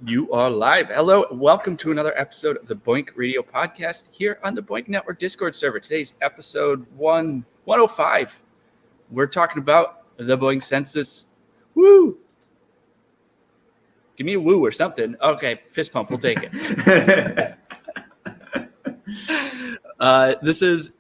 You are live. Hello, welcome to another episode of the BOINC Radio Podcast here on the BOINC Network Discord server. Today's episode 105. We're talking about the BOINC Census. Woo! Give me a woo or something. Okay, fist pump. We'll take it. This is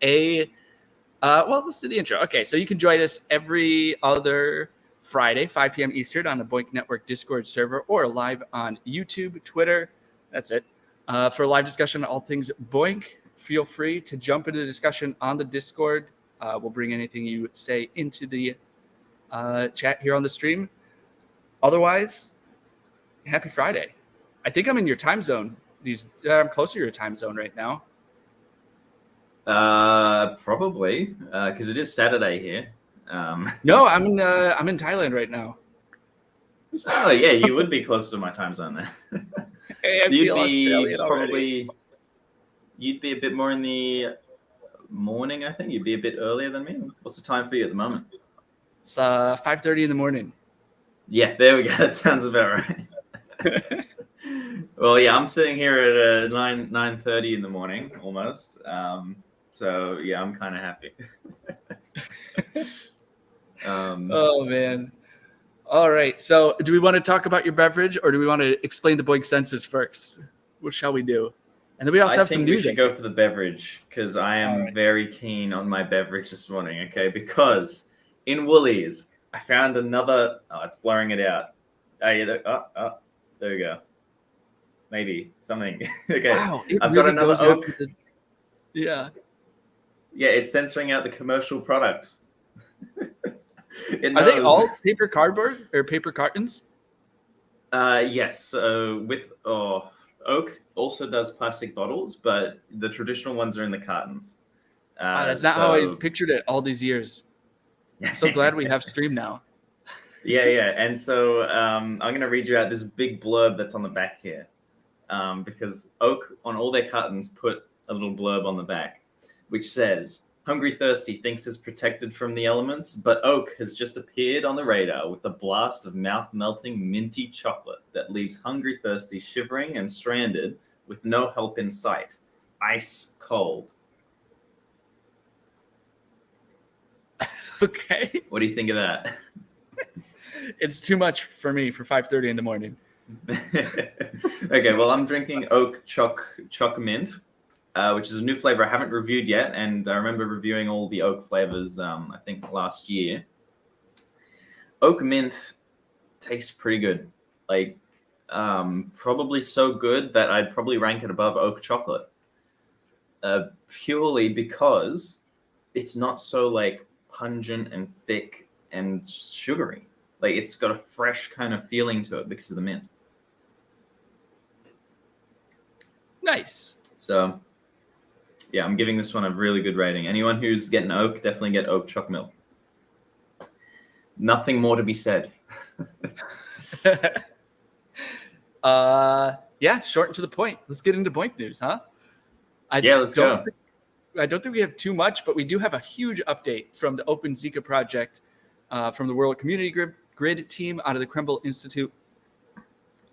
let's do the intro. Okay, so you can join us every other Friday, 5 p.m. Eastern on the BOINC Network Discord server or live on YouTube, Twitter. That's it. For a live discussion on all things BOINC, feel free to jump into the discussion on the Discord. We'll bring anything you say into the chat here on the stream. Otherwise, happy Friday. I think I'm in your time zone. I'm closer to your time zone right now. Probably, because it is Saturday here. No, I'm in Thailand right now. Oh yeah, you would be close to my time zone then. Hey, You'd be a bit more in the morning. I think you'd be a bit earlier than me. What's the time for you at the moment? It's 5:30 in the morning. Yeah, there we go. That sounds about right. Well, yeah, I'm sitting here at 9:30 in the morning almost. So yeah, I'm kind of happy. Oh man. All right. So do we want to talk about your beverage or do we want to explain the BOINC Census first? What shall we do? And then we also have some news. We should go for the beverage because I am very keen on my beverage this morning. Okay, because in Woolies I found another. Oh, it's blurring it out. Oh, there we go. Maybe something. Okay, wow, I've got another oak. Yeah, it's censoring out the commercial product. Are they all paper cardboard or paper cartons? Yes. So with oak also does plastic bottles, but the traditional ones are in the cartons. That's not how I pictured it all these years. I'm so glad we have stream now. Yeah. And so I'm going to read you out this big blurb that's on the back here. Because Oak, on all their cartons, put a little blurb on the back, which says, Hungry Thirsty thinks it's protected from the elements, but Oak has just appeared on the radar with a blast of mouth-melting minty chocolate that leaves Hungry Thirsty shivering and stranded with no help in sight. Ice cold. Okay. What do you think of that? It's too much for me for 5:30 in the morning. Okay, well, I'm drinking Oak Choc Mint, which is a new flavor I haven't reviewed yet, and I remember reviewing all the Oak flavors, I think, last year. Oak Mint tastes pretty good. Like, probably so good that I'd probably rank it above Oak Chocolate. Purely because it's not so, like, pungent and thick and sugary. Like, it's got a fresh kind of feeling to it because of the mint. Nice. So, yeah, I'm giving this one a really good rating. Anyone who's getting Oak, definitely get Oak Choc Milk. Nothing more to be said. Yeah, short and to the point. Let's get into BOINC news, huh? Let's go. I don't think we have too much, but we do have a huge update from the Open Zika project, from the World Community Grid team out of the Krembil Institute.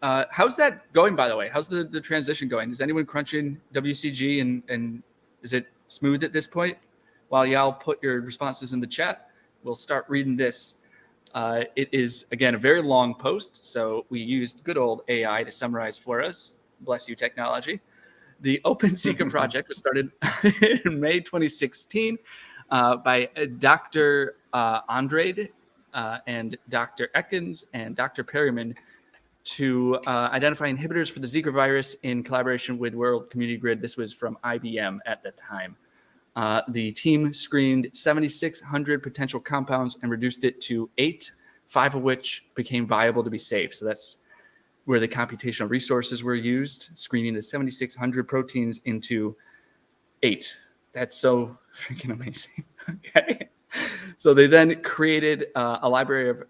How's that going, by the way? How's the transition going? Is anyone crunching WCG and is it smooth at this point? While y'all put your responses in the chat, we'll start reading this. It is, again, a very long post, so we used good old AI to summarize for us. Bless you, technology. The Open Zika project was started in May 2016 by Dr. Andrade and Dr. Ekins and Dr. Perryman to identify inhibitors for the Zika virus in collaboration with World Community Grid. This was from IBM at the time. The team screened 7,600 potential compounds and reduced it to 8, 5 of which became viable to be safe. So that's where the computational resources were used, screening the 7,600 proteins into 8. That's so freaking amazing. Okay. So they then created a library of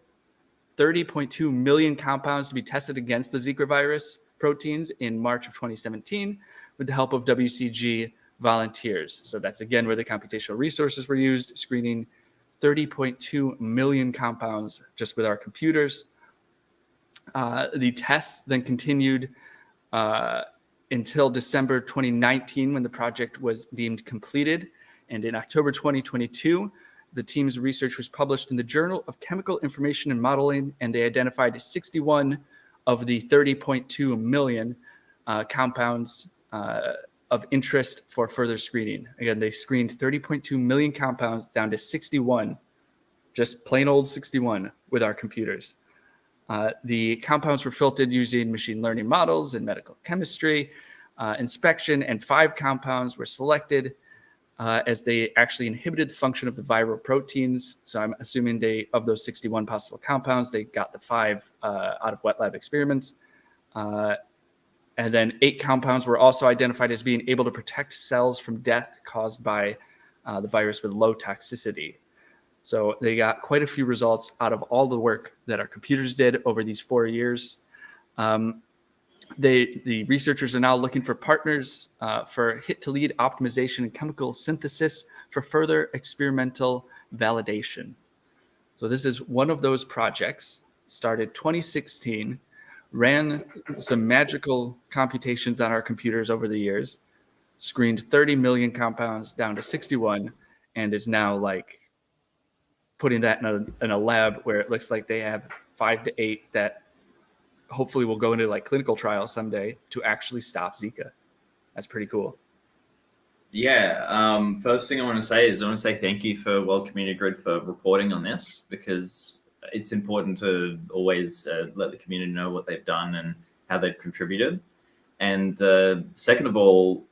30.2 million compounds to be tested against the Zika virus proteins in March of 2017 with the help of WCG volunteers. So that's, again, where the computational resources were used, screening 30.2 million compounds just with our computers. The tests then continued until December 2019 when the project was deemed completed. And in October 2022, the team's research was published in the Journal of Chemical Information and Modeling, and they identified 61 of the 30.2 million compounds of interest for further screening. Again, they screened 30.2 million compounds down to 61, just plain old 61 with our computers. The compounds were filtered using machine learning models and medical chemistry inspection, and 5 compounds were selected as they actually inhibited the function of the viral proteins. So I'm assuming of those 61 possible compounds, they got the 5 out of wet lab experiments. And then 8 compounds were also identified as being able to protect cells from death caused by the virus with low toxicity. So they got quite a few results out of all the work that our computers did over these 4 years. The researchers are now looking for partners for hit-to-lead optimization and chemical synthesis for further experimental validation. So this is one of those projects, started 2016, ran some magical computations on our computers over the years, screened 30 million compounds down to 61, and is now like putting that in a lab where it looks like they have 5 to 8 that hopefully will go into like clinical trials someday to actually stop Zika. That's pretty cool. Yeah. First thing I want to say thank you for World Community Grid for reporting on this, because it's important to always let the community know what they've done and how they've contributed. And second of all,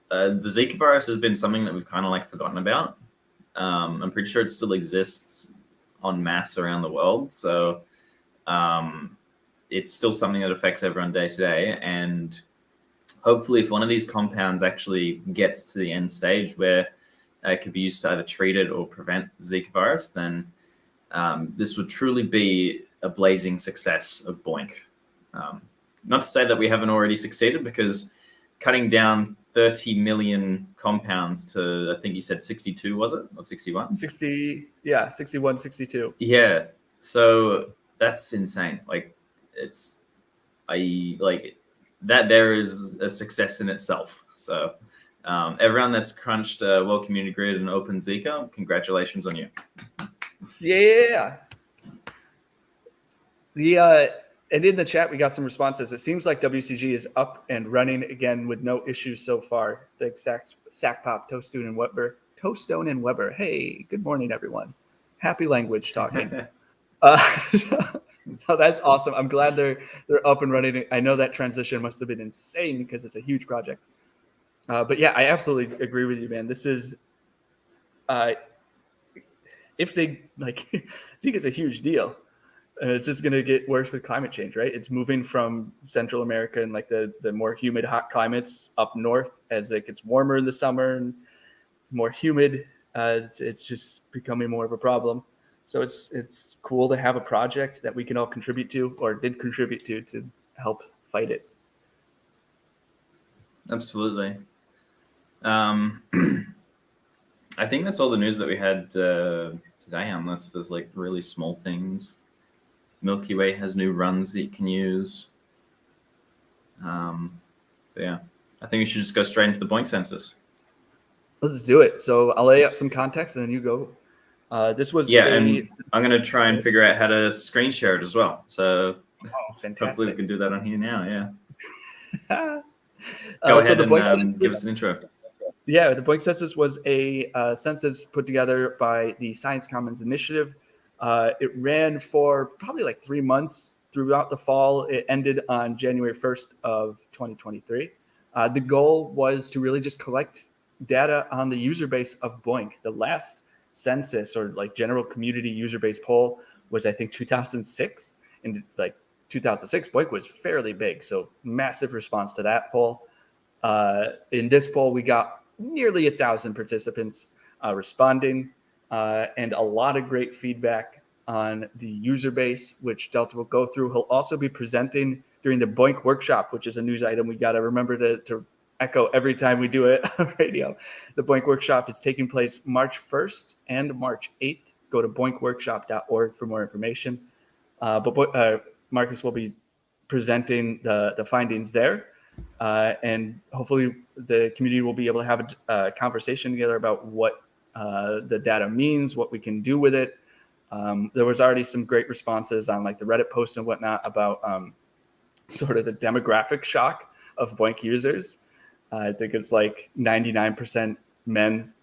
the Zika virus has been something that we've kind of like forgotten about. I'm pretty sure it still exists en masse around the world. So it's still something that affects everyone day to day. And hopefully if one of these compounds actually gets to the end stage where it could be used to either treat it or prevent Zika virus, then this would truly be a blazing success of BOINC. Not to say that we haven't already succeeded, because cutting down 30 million compounds to, I think you said 62, was it? Or 61? 60, yeah, 61, 62. Yeah. So that's insane. Like that there is a success in itself. So everyone that's crunched World Community Grid and Open Zika, congratulations on you. Yeah. And in the chat, we got some responses. It seems like WCG is up and running again with no issues so far. Thanks, Sackpop, Toastone and Weber. Hey, good morning, everyone. Happy language talking. So that's awesome. I'm glad they're up and running. I know that transition must have been insane because it's a huge project. But yeah, I absolutely agree with you, man. This is, if they like, Zika's a huge deal. And it's just going to get worse with climate change, right? It's moving from Central America and like the more humid, hot climates up north as it gets warmer in the summer and more humid. It's just becoming more of a problem. So it's cool to have a project that we can all contribute to, or did contribute to help fight it. Absolutely. I think that's all the news that we had today, unless there's like really small things. Milky Way has new runs that you can use. But yeah, I think we should just go straight into the BOINC census. Let's do it. So I'll lay out some context and then you go. This was and I'm going to try and figure out how to screen share it as well. So hopefully we can do that on here now. Yeah. Go ahead and give us an intro. Yeah, the BOINC census was a census put together by the Science Commons Initiative. It ran for probably like 3 months throughout the fall. It ended on January 1st of 2023. The goal was to really just collect data on the user base of BOINC. The last census, or like general community user base poll, was I think 2006. And like 2006, BOINC was fairly big. So massive response to that poll. In this poll, we got nearly 1,000 participants responding. And a lot of great feedback on the user base, which Delta will go through. He'll also be presenting during the BOINC workshop, which is a news item we got to remember to echo every time we do it on radio. The BOINC workshop is taking place March 1st and March 8th. Go to boincworkshop.org for more information. But Marcus will be presenting the findings there. And hopefully the community will be able to have a conversation together about what the data means, what we can do with it. There was already some great responses on like the Reddit posts and whatnot about sort of the demographic shock of BOINC users. I think it's like 99% men.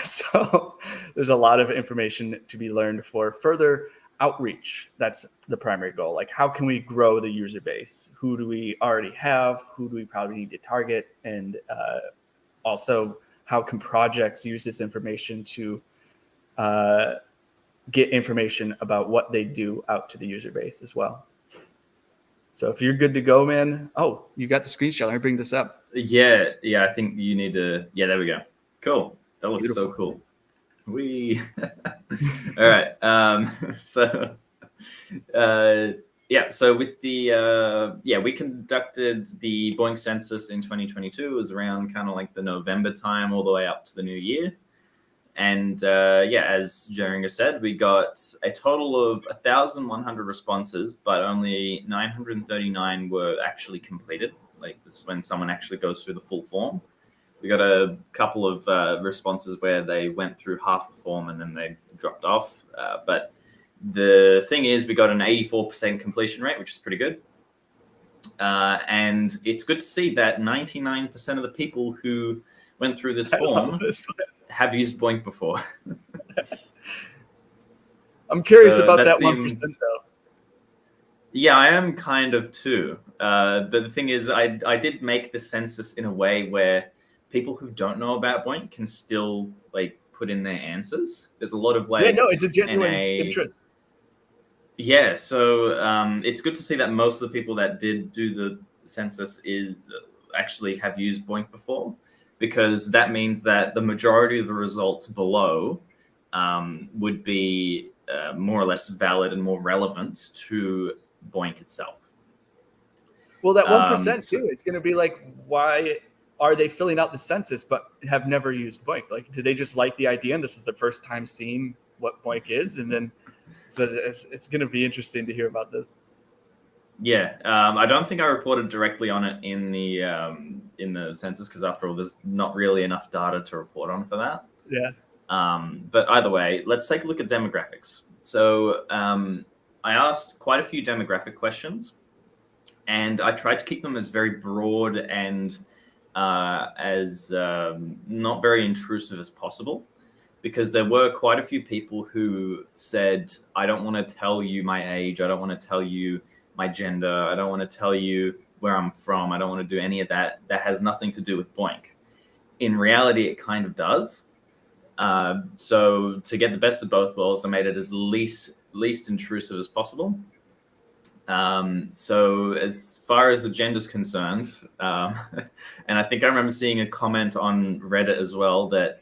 So there's a lot of information to be learned for further outreach. That's the primary goal. Like, how can we grow the user base? Who do we already have? Who do we probably need to target? And also, how can projects use this information to get information about what they do out to the user base as well? So if you're good to go, man. Oh, you got the screenshot. Let me bring this up. Yeah. I think you need to. Yeah, there we go. Cool. That looks Beautiful. so cool. All right. So with the we conducted the BOINC census in 2022. It was around kind of like the November time all the way up to the new year. And as Jeringer said, we got a total of 1,100 responses, but only 939 were actually completed. Like, this is when someone actually goes through the full form. We got a couple of responses where they went through half the form and then they dropped off. But the thing is, we got an 84% completion rate, which is pretty good. And it's good to see that 99% of the people who went through this form have used BOINC before. I'm curious about that 1% though. Yeah, I am kind of too. But the thing is, I did make the census in a way where people who don't know about BOINC can still like put in their answers. There's a lot of like it's a genuine interest. Yeah, so it's good to see that most of the people that did do the census actually have used BOINC before, because that means that the majority of the results below would be more or less valid and more relevant to BOINC itself. Well, that 1% too, it's going to be like, why are they filling out the census but have never used BOINC? Like, do they just like the idea and this is the first time seeing what BOINC is? And then, so it's going to be interesting to hear about this. Yeah, I don't think I reported directly on it in the census, because after all, there's not really enough data to report on for that. Yeah. But either way, let's take a look at demographics. So I asked quite a few demographic questions, and I tried to keep them as very broad and as not very intrusive as possible, because there were quite a few people who said, I don't want to tell you my age, I don't want to tell you my gender, I don't want to tell you where I'm from, I don't want to do any of that. That has nothing to do with BOINC. In reality, it kind of does. So to get the best of both worlds, I made it as least intrusive as possible. So as far as the gender is concerned, and I think I remember seeing a comment on Reddit as well that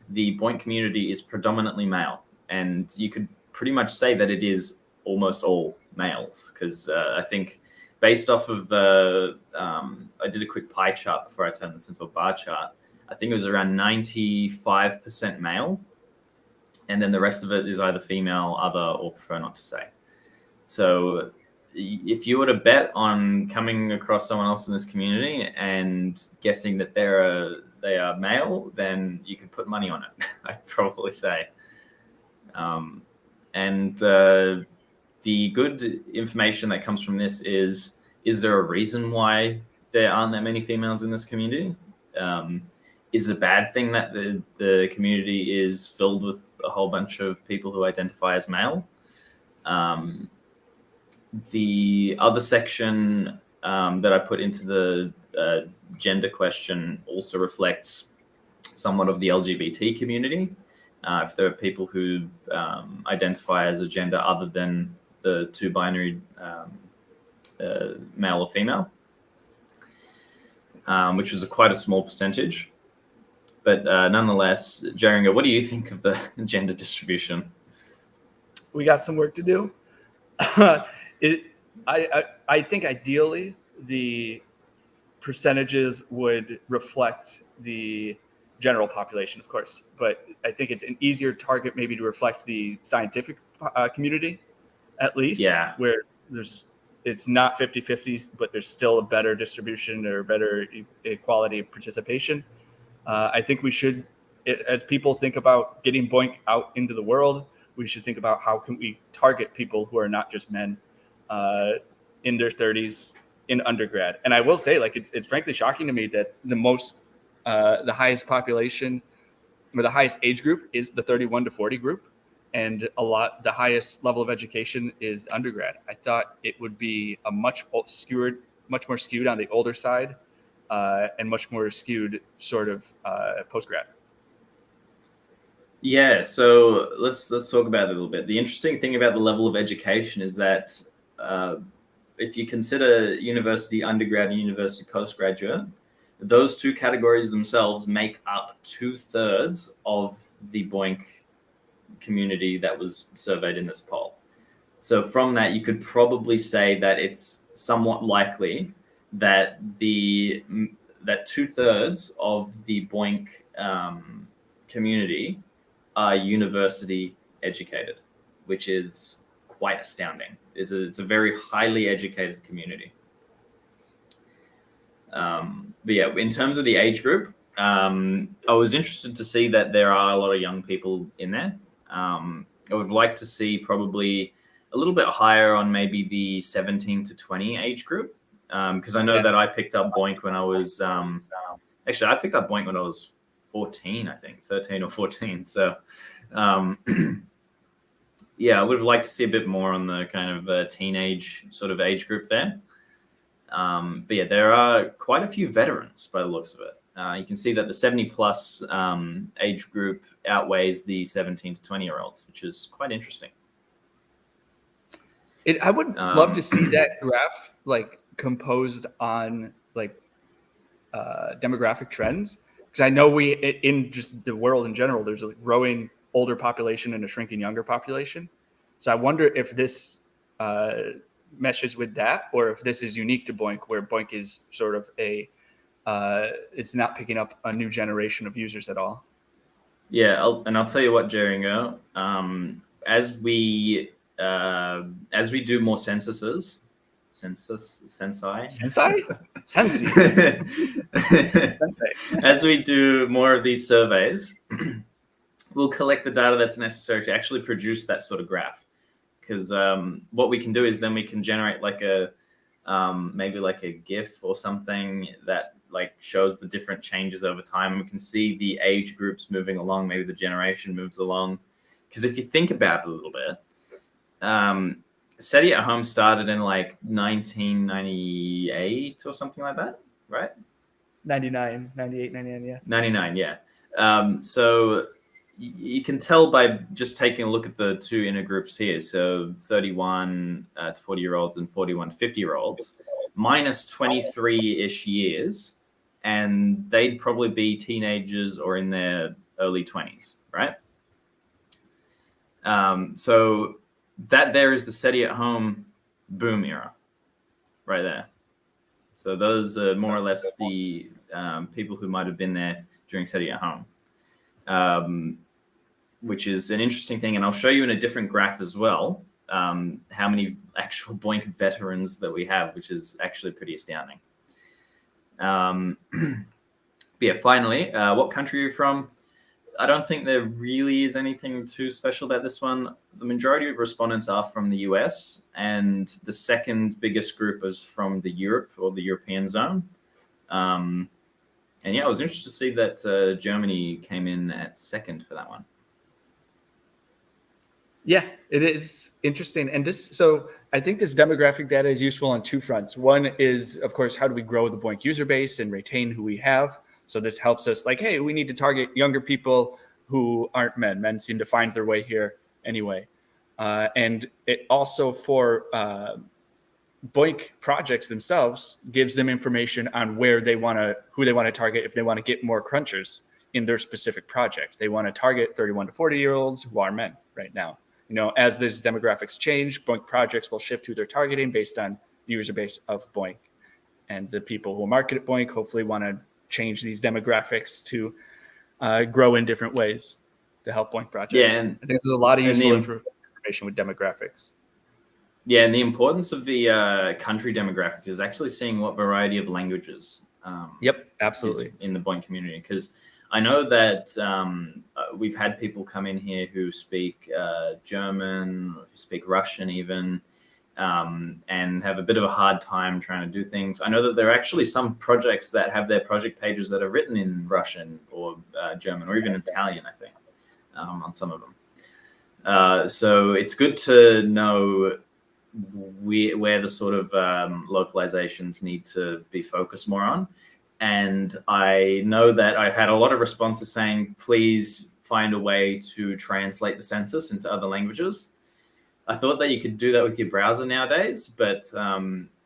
the BOINC community is predominantly male, and you could pretty much say that it is almost all males, because I think based off of I did a quick pie chart before I turned this into a bar chart. I think it was around 95% male, and then the rest of it is either female, other, or prefer not to say. So if you were to bet on coming across someone else in this community and guessing that they are male, then you could put money on it, I'd probably say. And the good information that comes from this is there a reason why there aren't that many females in this community? Is it a bad thing that the community is filled with a whole bunch of people who identify as male? The other section that I put into the gender question also reflects somewhat of the LGBT community. If there are people who identify as a gender other than the two binary male or female, which was quite a small percentage. But nonetheless, Jeringer, what do you think of the gender distribution? We got some work to do. I think ideally the percentages would reflect the general population, of course, but I think it's an easier target maybe to reflect the scientific community, at least, Yeah. where it's not 50-50, but there's still a better distribution or better equality of participation. I think we should, as people think about getting BOINC out into the world, we should think about how can we target people who are not just men in their 30s in undergrad. And I will say, like, it's frankly shocking to me that the highest population or the highest age group is the 31 to 40 group. And the highest level of education is undergrad. I thought it would be a much more skewed on the older side, and much more skewed sort of post-grad. Yeah, so let's talk about it a little bit. The interesting thing about the level of education is that if you consider university undergrad and university postgraduate, those two categories themselves make up 2/3 of the BOINC community that was surveyed in this poll. So from that, you could probably say that it's somewhat likely that that 2/3 of the BOINC community are university educated, which is quite astounding. It's a very highly educated community. But yeah, in terms of the age group, I was interested to see that there are a lot of young people in there. I would like to see probably a little bit higher on maybe the 17 to 20 age group, because I know that I picked up BOINC when I was actually I picked up BOINC when I was 14, I think 13 or 14. So yeah, I would have liked to see a bit more on the kind of teenage sort of age group there. But yeah, there are quite a few veterans by the looks of it. You can see that the 70 plus age group outweighs the 17 to 20-year-olds, which is quite interesting. I would love to see that graph like composed on like demographic trends, because I know in just the world in general, there's a growing older population and a shrinking younger population. So I wonder if this meshes with that, or if this is unique to BOINC, where BOINC is sort of it's not picking up a new generation of users at all. Yeah, I'll tell you what, Jeringer, as we do more censuses, as we do more of these surveys, we'll collect the data that's necessary to actually produce that sort of graph. Because what we can do is then we can generate like maybe like a GIF or something that like shows the different changes over time. And we can see the age groups moving along, maybe the generation moves along. Because if you think about it a little bit, SETI at Home started in like 1998 or something like that, right? 99, 98, 99, yeah. 99, yeah. So you can tell by just taking a look at the two inner groups here. So 31 to 40-year-olds and 41 to 50-year-olds, minus 23-ish years, and they'd probably be teenagers or in their early 20s, right? So that there is the SETI at Home boom era right there. So those are more or less the people who might have been there during SETI at Home. Which is an interesting thing. And I'll show you in a different graph as well how many actual BOINC veterans that we have, which is actually pretty astounding. But yeah, finally, what country are you from? I don't think there really is anything too special about this one. The majority of respondents are from the US, and the second biggest group is from the Europe or the European zone. And yeah, I was interested to see that Germany came in at second for that one. Yeah, it is interesting. And so I think this demographic data is useful on two fronts. One is, of course, how do we grow the BOINC user base and retain who we have? So this helps us like, hey, we need to target younger people who aren't men. Men seem to find their way here anyway. And it also for BOINC projects themselves gives them information on who they want to target if they want to get more crunchers in their specific project. They want to target 31 to 40-year-olds who are men right now. You know, as these demographics change, BOINC projects will shift who they're targeting based on the user base of BOINC. And the people who market at BOINC hopefully want to change these demographics to grow in different ways to help BOINC projects. Yeah, and I think there's a lot of useful information with demographics. Yeah, and the importance of the country demographics is actually seeing what variety of languages Yep, is absolutely. in the BOINC community. Because I know that we've had people come in here who speak German, who speak Russian even, and have a bit of a hard time trying to do things. I know that there are actually some projects that have their project pages that are written in Russian or German or even Italian, I think, on some of them. So it's good to know where the sort of localizations need to be focused more on. And I know that I had a lot of responses saying, please find a way to translate the census into other languages. I thought that you could do that with your browser nowadays, but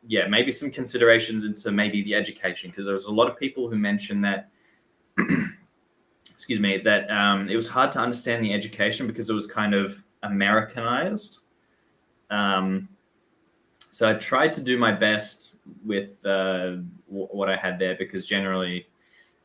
yeah, maybe some considerations into maybe the education, because there's a lot of people who mentioned that, excuse me, that it was hard to understand the education because it was kind of Americanized. So I tried to do my best with what I had there, because generally,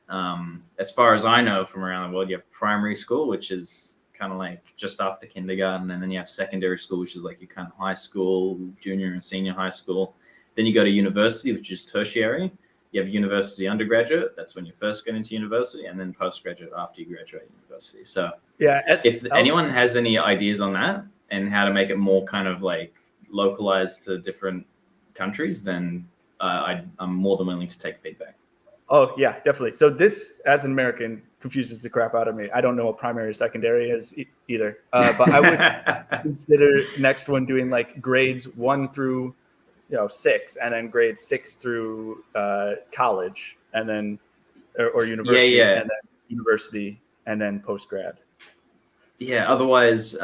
as far as I know from around the world, you have primary school, which is kind of like just after kindergarten, and then you have secondary school, which is like your kind of high school, junior and senior high school. Then you go to university, which is tertiary. You have university undergraduate, that's when you first get into university, and then postgraduate after you graduate university. So Yeah. if anyone has any ideas on that and how to make it more kind of like localized to different countries, then I'm more than willing to take feedback. Oh yeah, definitely. So this, as an American, confuses the crap out of me. I don't know what primary or secondary is either. But I would consider next one doing like grades 1 through 6, and then grades 6 through college, and then or university, Yeah. and then university, and then post grad. Yeah. Otherwise,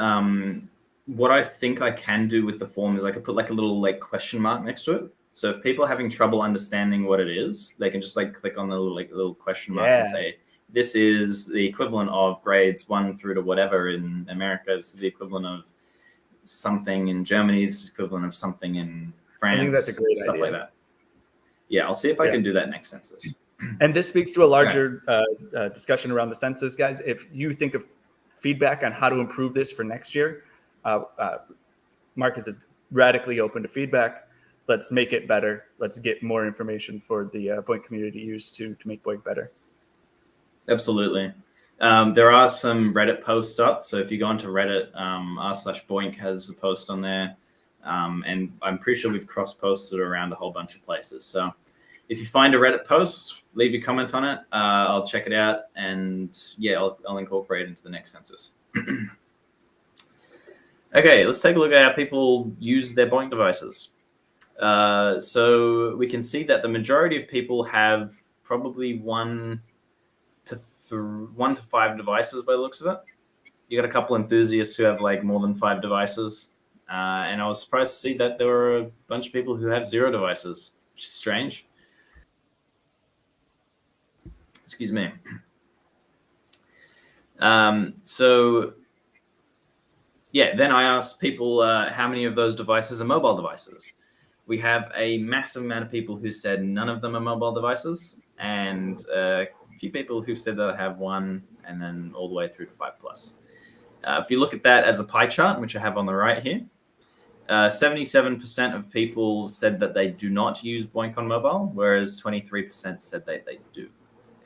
what I think I can do with the form is I could put like a little like question mark next to it. So if people are having trouble understanding what it is, they can just like click on the little question mark and say, this is the equivalent of grades 1 through to whatever in America. This is the equivalent of something in Germany. This is the equivalent of something in France. I think that's a great stuff idea. like that. Yeah, I'll see if I can do that next census. And this speaks to a larger discussion around the census, guys. If you think of feedback on how to improve this for next year, Marcus is radically open to feedback. Let's make it better. Let's get more information for the BOINC community to use to make BOINC better. Absolutely. There are some Reddit posts up. So if you go onto Reddit, r/BOINC has a post on there. And I'm pretty sure we've cross-posted around a whole bunch of places. So if you find a Reddit post, leave your comment on it. I'll check it out. And yeah, I'll incorporate it into the next census. Okay, let's take a look at how people use their BOINC devices. So we can see that the majority of people have probably 1 to 5 devices by the looks of it. You got a couple enthusiasts who have like more than 5 devices. And I was surprised to see that there were a bunch of people who have 0 devices, which is strange. Excuse me. So yeah, then I asked people how many of those devices are mobile devices. We have a massive amount of people who said none of them are mobile devices, and a few people who said that I have 1, and then all the way through to 5+. If you look at that as a pie chart, which I have on the right here, 77% of people said that they do not use BOINC on mobile, whereas 23% said they do.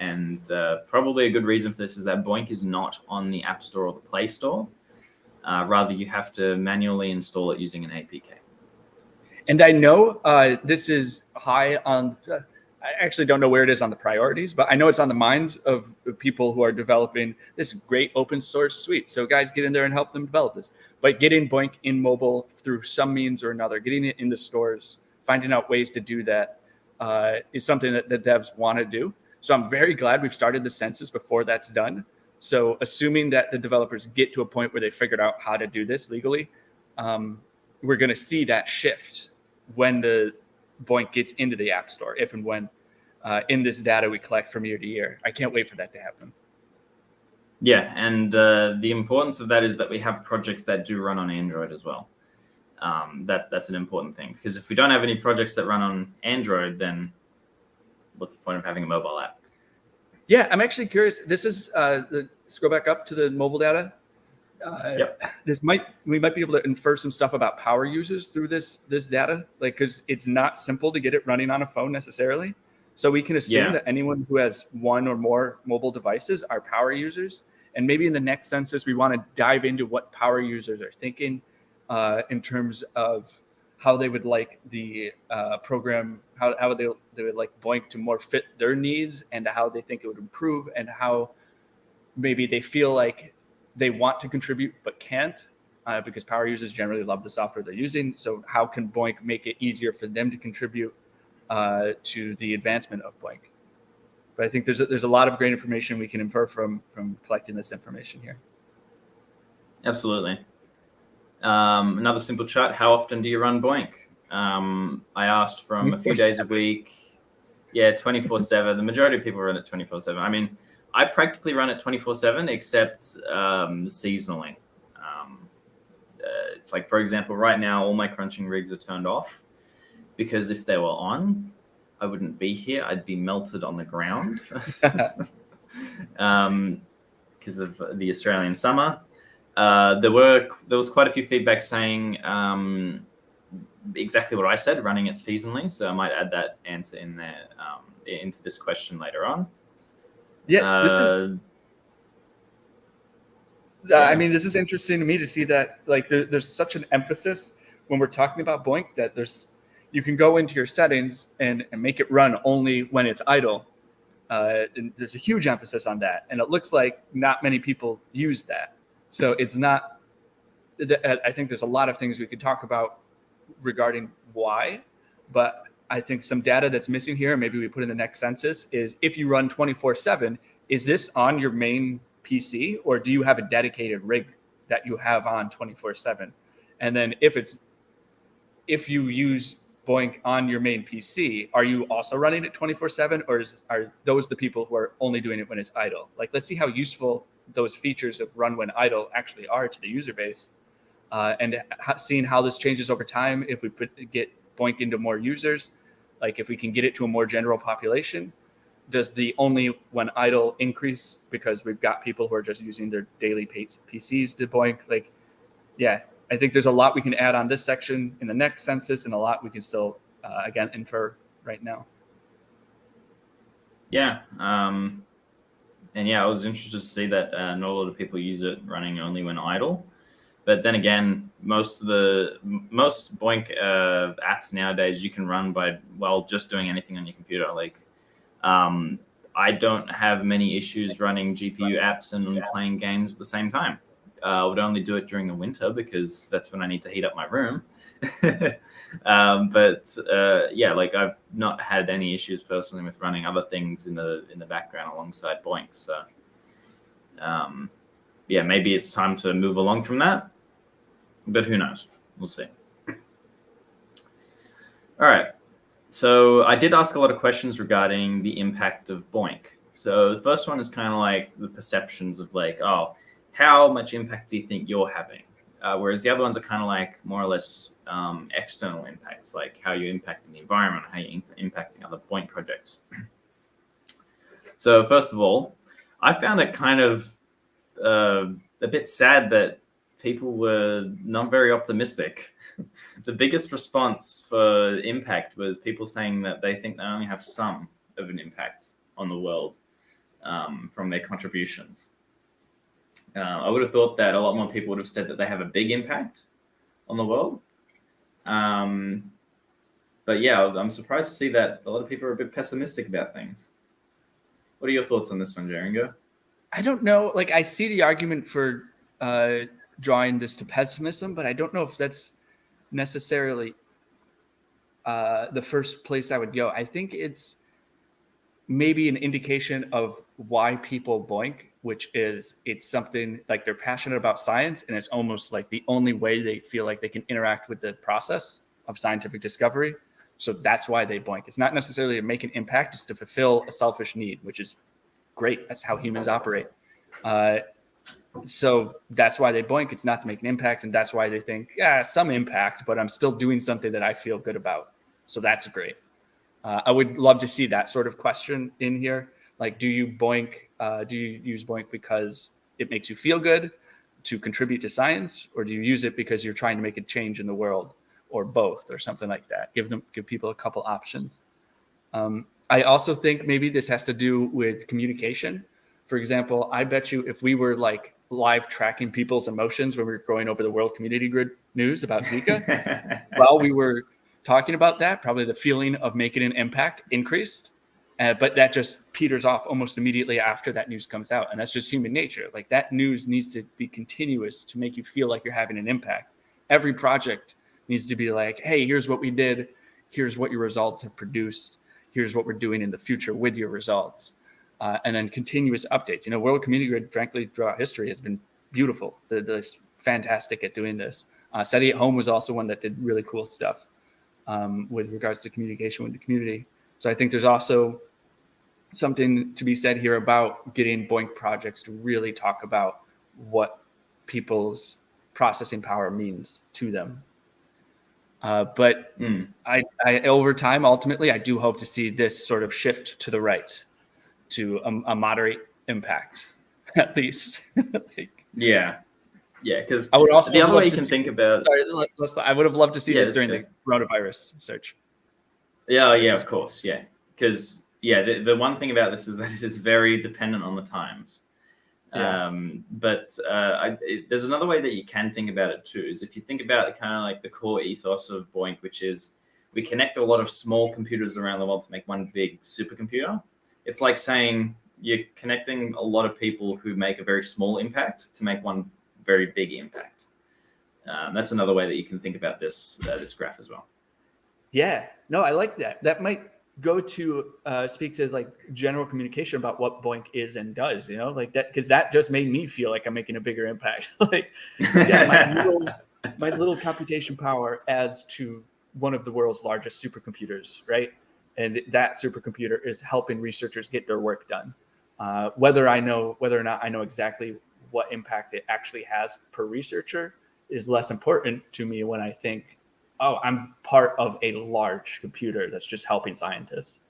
And probably a good reason for this is that BOINC is not on the App Store or the Play Store. Rather, you have to manually install it using an APK. And I know this is high on, I actually don't know where it is on the priorities, but I know it's on the minds of the people who are developing this great open source suite. So guys, get in there and help them develop this. But getting BOINC in mobile through some means or another, getting it in the stores, finding out ways to do that is something that the devs want to do. So I'm very glad we've started the census before that's done. So assuming that the developers get to a point where they figured out how to do this legally, we're going to see that shift when the BOINC gets into the App Store, if and when in this data we collect from year to year. I can't wait for that to happen. Yeah, and the importance of that is that we have projects that do run on Android as well. That's an important thing, because if we don't have any projects that run on Android, then what's the point of having a mobile app? Yeah, I'm actually curious. This is scroll back up to the mobile data. We might be able to infer some stuff about power users through this data, like, because it's not simple to get it running on a phone necessarily. So we can assume that anyone who has one or more mobile devices are power users. And maybe in the next census, we want to dive into what power users are thinking in terms of how they would like the program, how they would like BOINC to more fit their needs, and how they think it would improve, and how maybe they feel like they want to contribute but can't, because power users generally love the software they're using. So how can BOINC make it easier for them to contribute to the advancement of BOINC? But I think there's a lot of great information we can infer from collecting this information here. Absolutely. Another simple chat. How often do you run BOINC? I asked from a few days a week. Yeah, 24/7. The majority of people run it 24/7. I mean, I practically run it 24/7, except seasonally. Like, for example, right now, all my crunching rigs are turned off, because if they were on, I wouldn't be here. I'd be melted on the ground because of the Australian summer. There was quite a few feedback saying exactly what I said, running it seasonally. So I might add that answer in there into this question later on. Yeah, this is. I mean, this is interesting to me to see that, like, there's such an emphasis when we're talking about BOINC that you can go into your settings and make it run only when it's idle. And there's a huge emphasis on that, and it looks like not many people use that. So it's not. I think there's a lot of things we could talk about regarding why, but I think some data that's missing here, maybe we put in the next census, is if you run 24/7, is this on your main PC, or do you have a dedicated rig that you have on 24/7? And then if you use BOINC on your main PC, are you also running it 24/7, or are those the people who are only doing it when it's idle? Like, let's see how useful those features of run when idle actually are to the user base, and seeing how this changes over time. If we get BOINC into more users, like if we can get it to a more general population, does the only when idle increase because we've got people who are just using their daily PCs to BOINC? Like, yeah, I think there's a lot we can add on this section in the next census, and a lot we can still, again, infer right now. Yeah. And yeah, I was interested to see that not a lot of people use it running only when idle. But then again, most BOINC apps nowadays you can run while just doing anything on your computer. Like, I don't have many issues running GPU apps and playing games at the same time. I would only do it during the winter because that's when I need to heat up my room. Yeah, like, I've not had any issues personally with running other things in the background alongside BOINC. So yeah, maybe it's time to move along from that, but who knows? We'll see. All right. So I did ask a lot of questions regarding the impact of BOINC. So the first one is kind of like the perceptions of, like, oh, how much impact do you think you're having? Whereas the other ones are kind of like more or less external impacts, like how you're impacting the environment, how you're impacting other BOINC projects. So first of all, I found it kind of a bit sad that people were not very optimistic. The biggest response for impact was people saying that they think they only have some of an impact on the world from their contributions. I would have thought that a lot more people would have said that they have a big impact on the world. But yeah, I'm surprised to see that a lot of people are a bit pessimistic about things. What are your thoughts on this one, Jeringo? I don't know. Like, I see the argument for drawing this to pessimism, but I don't know if that's necessarily the first place I would go. I think it's maybe an indication of why people BOINC, which is it's something like they're passionate about science, and it's almost like the only way they feel like they can interact with the process of scientific discovery. So that's why they BOINC. It's not necessarily to make an impact, it's to fulfill a selfish need, which is great. That's how humans operate. So that's why they BOINC. It's not to make an impact, and that's why they think, yeah, some impact, but I'm still doing something that I feel good about. So that's great. I would love to see that sort of question in here. Like, do you BOINC? Do you use BOINC because it makes you feel good? to contribute to science, or do you use it because you're trying to make a change in the world, or both, or something like that? Give people a couple options. I also think maybe this has to do with communication. For example, I bet you if we were like live tracking people's emotions when we were going over the World Community Grid news about Zika, while we were talking about that, probably the feeling of making an impact increased. But that just peters off almost immediately after that news comes out. And that's just human nature. Like, that news needs to be continuous to make you feel like you're having an impact. Every project needs to be like, hey, here's what we did. Here's what your results have produced. Here's what we're doing in the future with your results. And then continuous updates. World Community Grid, frankly, throughout history has been beautiful. They're fantastic at doing this. SETI at Home was also one that did really cool stuff with regards to communication with the community. So I think there's also something to be said here about getting BOINC projects to really talk about what people's processing power means to them. But I over time, ultimately, I do hope to see this sort of shift to the right, to a moderate impact, at least. Yeah, because I would also the other way you to can see, think about. Sorry, I would have loved to see this during the coronavirus surge. Yeah, of course, yeah, because the one thing about this is that it is very dependent on the times. Yeah. There's another way that you can think about it too, is if you think about kind of like the core ethos of BOINC, which is we connect a lot of small computers around the world to make one big supercomputer. It's like saying you're connecting a lot of people who make a very small impact to make one very big impact. That's another way that you can think about this graph as well. Yeah, no, I like that. That might go to speak to like general communication about what BOINC is and does, like that, because that just made me feel like I'm making a bigger impact. My little computation power adds to one of the world's largest supercomputers, right? And that supercomputer is helping researchers get their work done. Whether or not I know exactly what impact it actually has per researcher is less important to me when I think, oh, I'm part of a large computer that's just helping scientists.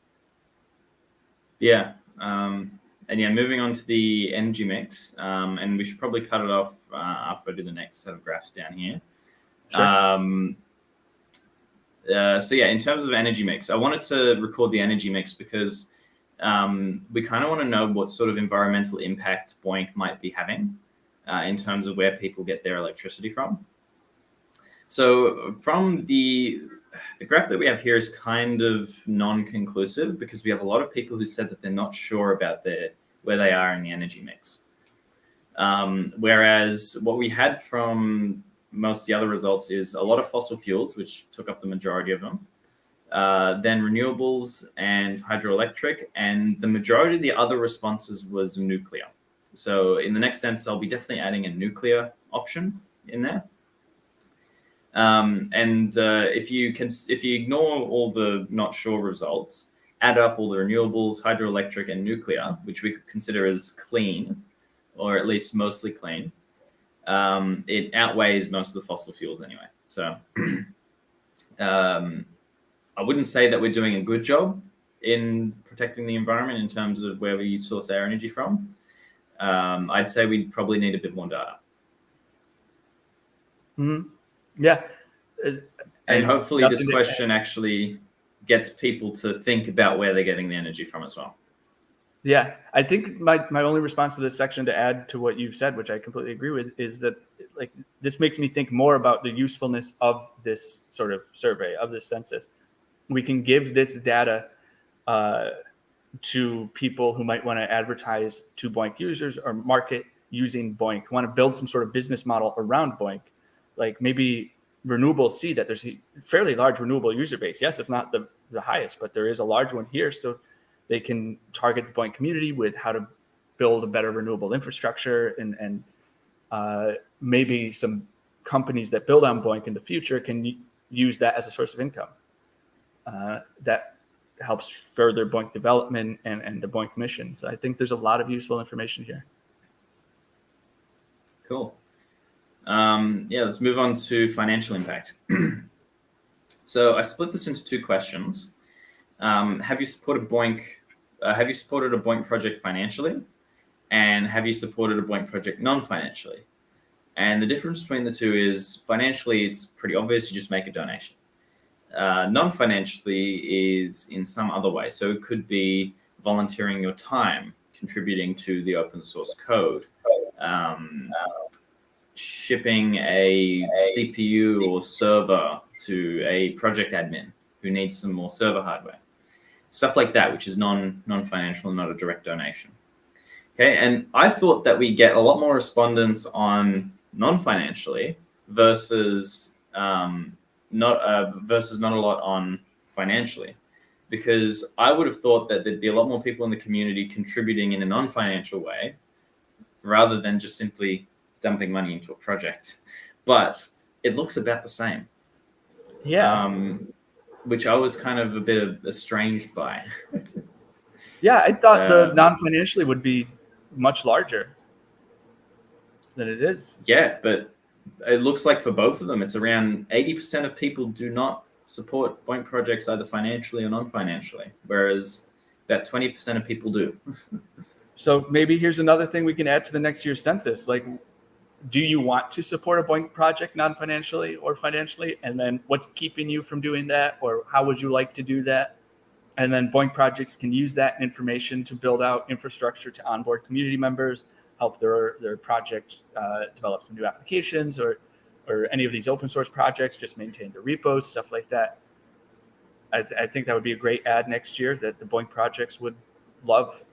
Yeah. Moving on to the energy mix, and we should probably cut it off after I do the next set of graphs down here. Sure. In terms of energy mix, I wanted to record the energy mix because we kind of want to know what sort of environmental impact BOINC might be having in terms of where people get their electricity from. So from the graph that we have here is kind of non-conclusive because we have a lot of people who said that they're not sure about where they are in the energy mix. Whereas what we had from most of the other results is a lot of fossil fuels, which took up the majority of them, then renewables and hydroelectric, and the majority of the other responses was nuclear. So in the next census, I'll be definitely adding a nuclear option in there. If you ignore all the not sure results, add up all the renewables, hydroelectric, and nuclear, which we could consider as clean, or at least mostly clean, it outweighs most of the fossil fuels anyway. So I wouldn't say that we're doing a good job in protecting the environment in terms of where we source our energy from. I'd say we probably need a bit more data. Mm-hmm. Yeah. And hopefully this question actually gets people to think about where they're getting the energy from as well. Yeah, I think my only response to this section to add to what you've said, which I completely agree with, is that like this makes me think more about the usefulness of this sort of survey, of this census. We can give this data to people who might want to advertise to BOINC users or market using BOINC, want to build some sort of business model around BOINC. Like maybe renewables see that there's a fairly large renewable user base. Yes, it's not the highest, but there is a large one here. So they can target the BOINC community with how to build a better renewable infrastructure, and maybe some companies that build on BOINC in the future can use that as a source of income. That helps further BOINC development and the BOINC mission. So I think there's a lot of useful information here. Cool. Let's move on to financial impact. So I split this into two questions. Have you supported BOINC? Have you supported a BOINC project financially? And have you supported a BOINC project non-financially? And the difference between the two is financially, it's pretty obvious. You just make a donation. Non-financially is in some other way. So it could be volunteering your time, contributing to the open source code, shipping a CPU or server to a project admin who needs some more server hardware. Stuff like that, which is non-financial and not a direct donation. Okay, and I thought that we get a lot more respondents on non-financially versus not a lot on financially, because I would have thought that there'd be a lot more people in the community contributing in a non-financial way rather than just simply dumping money into a project. But it looks about the same. Yeah. Which I was kind of a bit estranged by. Yeah, I thought the non-financially would be much larger than it is. Yeah, but it looks like for both of them, it's around 80% of people do not support BOINC projects either financially or non-financially, whereas about 20% of people do. So maybe here's another thing we can add to the next year's census. Like, do you want to support a BOINC project non-financially or financially? And then what's keeping you from doing that? Or how would you like to do that? And then BOINC projects can use that information to build out infrastructure to onboard community members, help their project develop some new applications, or any of these open source projects, just maintain the repos, stuff like that. I think that would be a great ad next year that the BOINC projects would love.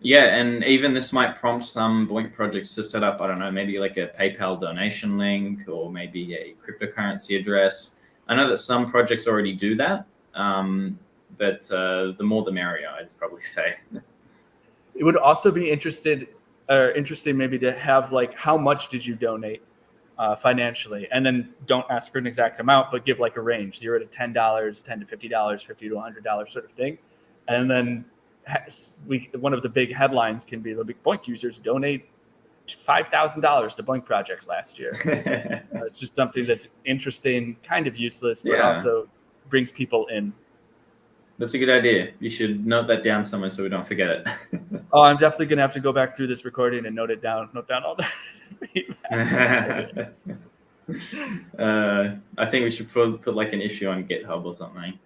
Yeah, and even this might prompt some BOINC projects to set up, I don't know, maybe like a PayPal donation link or maybe a cryptocurrency address. I know that some projects already do that, but the more the merrier, I'd probably say. It would also be interesting maybe to have like, how much did you donate financially? And then don't ask for an exact amount, but give like a range, $0 to $10, $10 to $50, $50 to $100 sort of thing. And then one of the big headlines can be the big BOINC users donate $5,000 to BOINC projects last year. It's just something that's interesting, kind of useless, but also brings people in. That's a good idea. You should note that down somewhere so we don't forget it. Oh, I'm definitely gonna have to go back through this recording and note down all that. I think we should put like an issue on GitHub or something.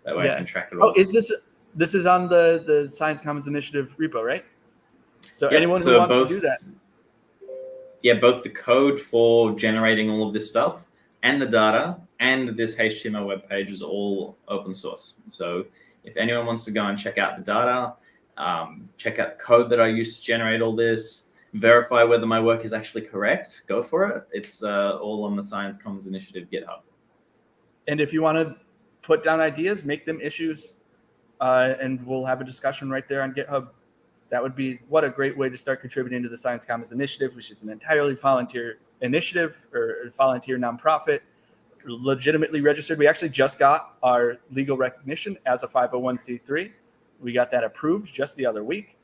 That way I can track it all. Oh, this is on the Science Commons Initiative repo, right? So anyone who wants to do that. Yeah, both the code for generating all of this stuff and the data and this HTML web page is all open source. So if anyone wants to go and check out the data, check out the code that I used to generate all this, verify whether my work is actually correct, go for it. It's all on the Science Commons Initiative GitHub. And if you want to put down ideas, make them issues, and we'll have a discussion right there on GitHub. That would be what a great way to start contributing to the Science Commons Initiative, which is an entirely volunteer initiative or volunteer nonprofit, legitimately registered. We actually just got our legal recognition as a 501c3. We got that approved just the other week.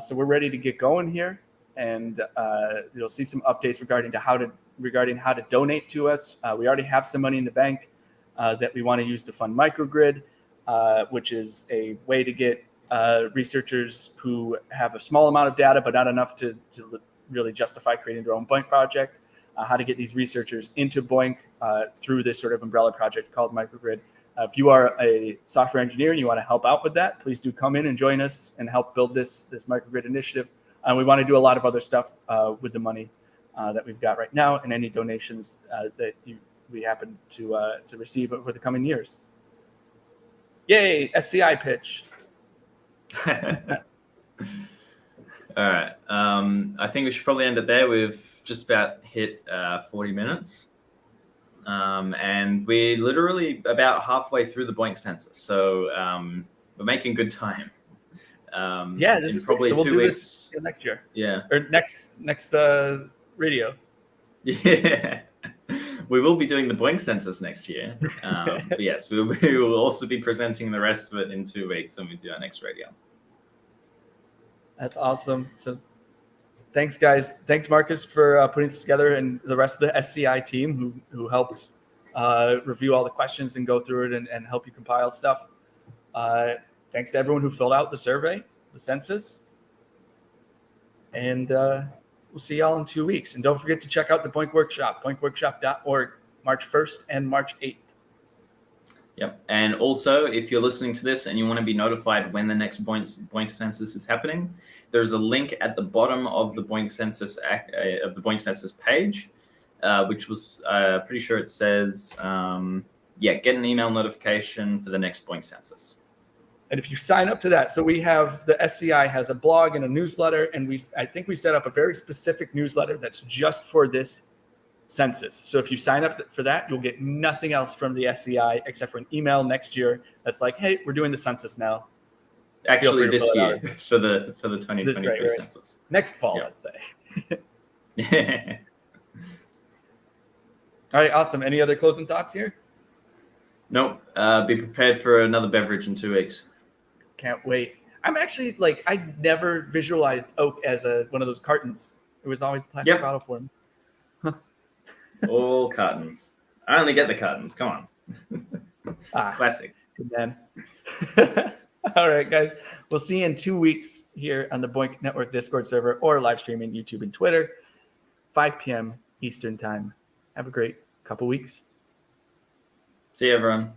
So we're ready to get going here, and you'll see some updates regarding how to donate to us. We already have some money in the bank that we want to use to fund microgrid, which is a way to get researchers who have a small amount of data but not enough to really justify creating their own BOINC project, how to get these researchers into BOINC through this sort of umbrella project called microgrid. If you are a software engineer and you want to help out with that, please do come in and join us and help build this microgrid initiative. We want to do a lot of other stuff with the money that we've got right now, and any donations that we happen to receive over the coming years. Yay, SCI pitch. All right. I think we should probably end it there. We've just about hit 40 minutes. And we're literally about halfway through the BOINC census. So we're making good time. Yeah, this is probably probably so 2 we'll weeks. do this next year. Yeah. Or next radio. Yeah. We will be doing the BOINC census next year. But yes, we will also be presenting the rest of it in 2 weeks when we do our next radio. That's awesome. So thanks, guys. Thanks, Marcus, for putting this together, and the rest of the SCI team who helped review all the questions and go through it and help you compile stuff. Thanks to everyone who filled out the survey, the census. And we'll we'll see y'all in 2 weeks. And don't forget to check out the BOINC Workshop, boincworkshop.org, March 1st and March 8th. Yep. And also, if you're listening to this and you want to be notified when the next BOINC census is happening, there's a link at the bottom of the BOINC census page, which was pretty sure it says, get an email notification for the next BOINC census. And if you sign up to that, so we have the SCI has a blog and a newsletter, and I think we set up a very specific newsletter that's just for this census. So if you sign up for that, you'll get nothing else from the SCI except for an email next year that's like, hey, we're doing the census now. Actually, this year for the 2023 right. census. Next fall, Yep. let's say. All right, awesome. Any other closing thoughts here? Nope. Be prepared for another beverage in 2 weeks. Can't wait. I'm actually I never visualized oak as one of those cartons. It was always a plastic bottle for me. All cartons. I only get the cartons. Come on. It's classic. Good man. All right, guys. We'll see you in 2 weeks here on the BOINC Network Discord server or live streaming YouTube and Twitter, 5 p.m. Eastern time. Have a great couple weeks. See you, everyone.